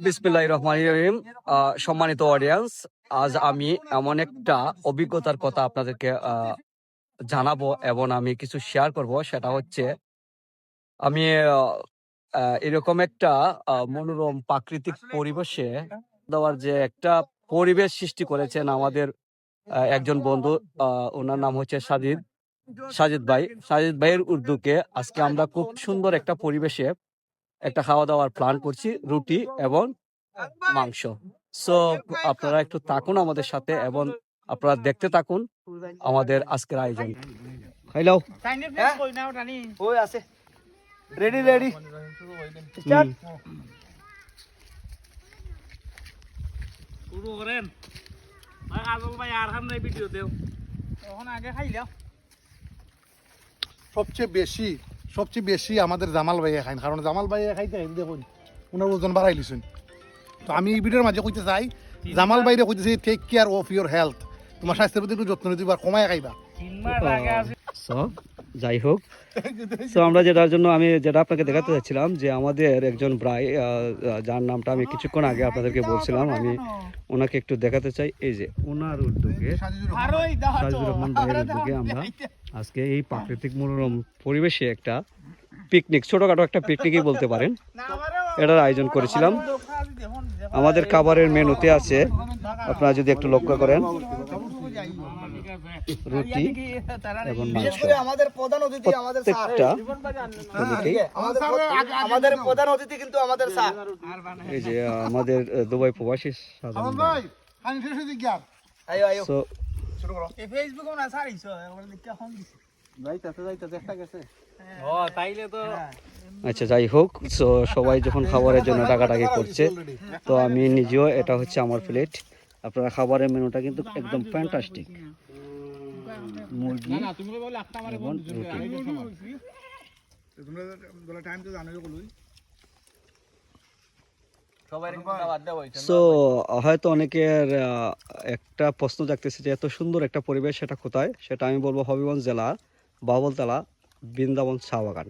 বিসমিল্লাহির রহমানির রহিম। সম্মানিত অডিয়েন্স, আজ আমি এমন একটা অভিজ্ঞতার কথা আপনাদেরকে জানাবো এবং আমি কিছু শেয়ার করব। সেটা হচ্ছে আমি এরকম একটা মনোরম প্রাকৃতিক পরিবেশে দেওয়ার যে একটা পরিবেশ সৃষ্টি করেছেন আমাদের একজন বন্ধু, ওনার নাম হচ্ছে সাজিদ ভাই। সাজিদ ভাইয়ের উদ্যোগে আজকে আমরা খুব সুন্দর একটা পরিবেশে একটা খাওয়া দাওয়ার প্ল্যান করছি, রুটি এবং মাংস। সো আপনারা একটু থাকুন আমাদের সাথে এবং আপনারা দেখতে থাকুন আমাদের আজকের আয়োজন। হ্যালো, ওই আছে রেডি রেডি স্টার্ট শুরু করেন ভাই। আজল ভাই আর হাম নাই ভিডিও দেও, এখন আগে খাইলাম। সবচেয়ে বেশি আমাদের জামাল ভাইয়া খাইন, কারণ জামাল ভাইয়া খাইতে দেখুন ওনার ওজন বাড়াই লিছেন। তো আমি এই ভিডিওর মাঝে কইতে চাই, জামাল ভাইরে কইতেছি take care of your health, তোমার স্বাস্থ্যের প্রতি একটু যত্ন নিতে পার, কমায় খাইবা। যাই হোক, তো আমরা যেটা আপনাকে দেখাতে চাচ্ছিলাম যে আমাদের একজন ভাই, যার নামটা আমি কিছুক্ষণ আগে আপনাদেরকে বলছিলাম, আমি ওনাকে একটু দেখাতে চাই। এই যে ওনার উদ্যোগে, সাজিদুর রহমান ভাইয়ের উদ্যোগে আমরা আজকে এই প্রাকৃতিক মনোরম পরিবেশে একটা পিকনিক, ছোটখাটো একটা পিকনিকই বলতে পারেন, এটার আয়োজন করেছিলাম। আমাদের খাবারের মেনুতে আছে, আপনারা যদি একটু লক্ষ্য করেন, রুটি এবং মাংস। আমাদের প্রধান অতিথি আমাদের প্রত্যেকটা আমাদের প্রধান অতিথি কিন্তু আমাদের স্যার। এই যে আমাদের দুবাই প্রবাসী সাধারণ ভাই। আয়ো আয়ো So, শুরু করো। এই ফেসবুকে না ছাড়িছো, আমরা লিখতে ফোন দিছি। যাইতাছে দেখা গেছে। ও তাইলে তো আচ্ছা, যাই হোক, সো সবাই যখন খাবারের জন্য টাকাটাকি করছে, তো আমি নিজেও, এটা হচ্ছে আমার প্লেট। আপনারা খাবারের মেনুটা কিন্তু একদম ফ্যান্টাস্টিক। মুরগি এবং রুটি। সো হয়তো অনেকের একটা প্রশ্ন জাগতেছে যে এত সুন্দর একটা পরিবেশ, সেটা কোথায়? সেটা আমি বলবো হবিগঞ্জ জেলা বাবলতলা বৃন্দাবন চা বাগান।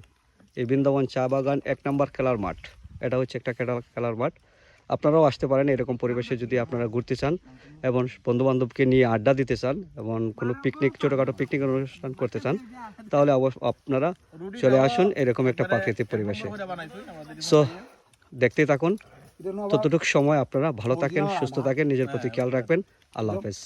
এই বৃন্দাবন চা বাগান 1 নম্বর খেলার মাঠ। এটা হচ্ছে একটা খেলার মাঠ। আপনারাও আসতে পারেন এরকম পরিবেশে, যদি আপনারা ঘুরতে চান এবং বন্ধুবান্ধবকে নিয়ে আড্ডা দিতে চান এবং কোনো পিকনিক, ছোটোখাটো পিকনিক অনুষ্ঠান করতে চান, তাহলে আপনারা চলে আসুন এরকম একটা প্রাকৃতিক পরিবেশে। সো দেখতেই থাকুন। ততটুকু সময় আপনারা ভালো থাকেন, সুস্থ থাকেন, নিজের প্রতি খেয়াল রাখবেন। আল্লাহ হাফেজ।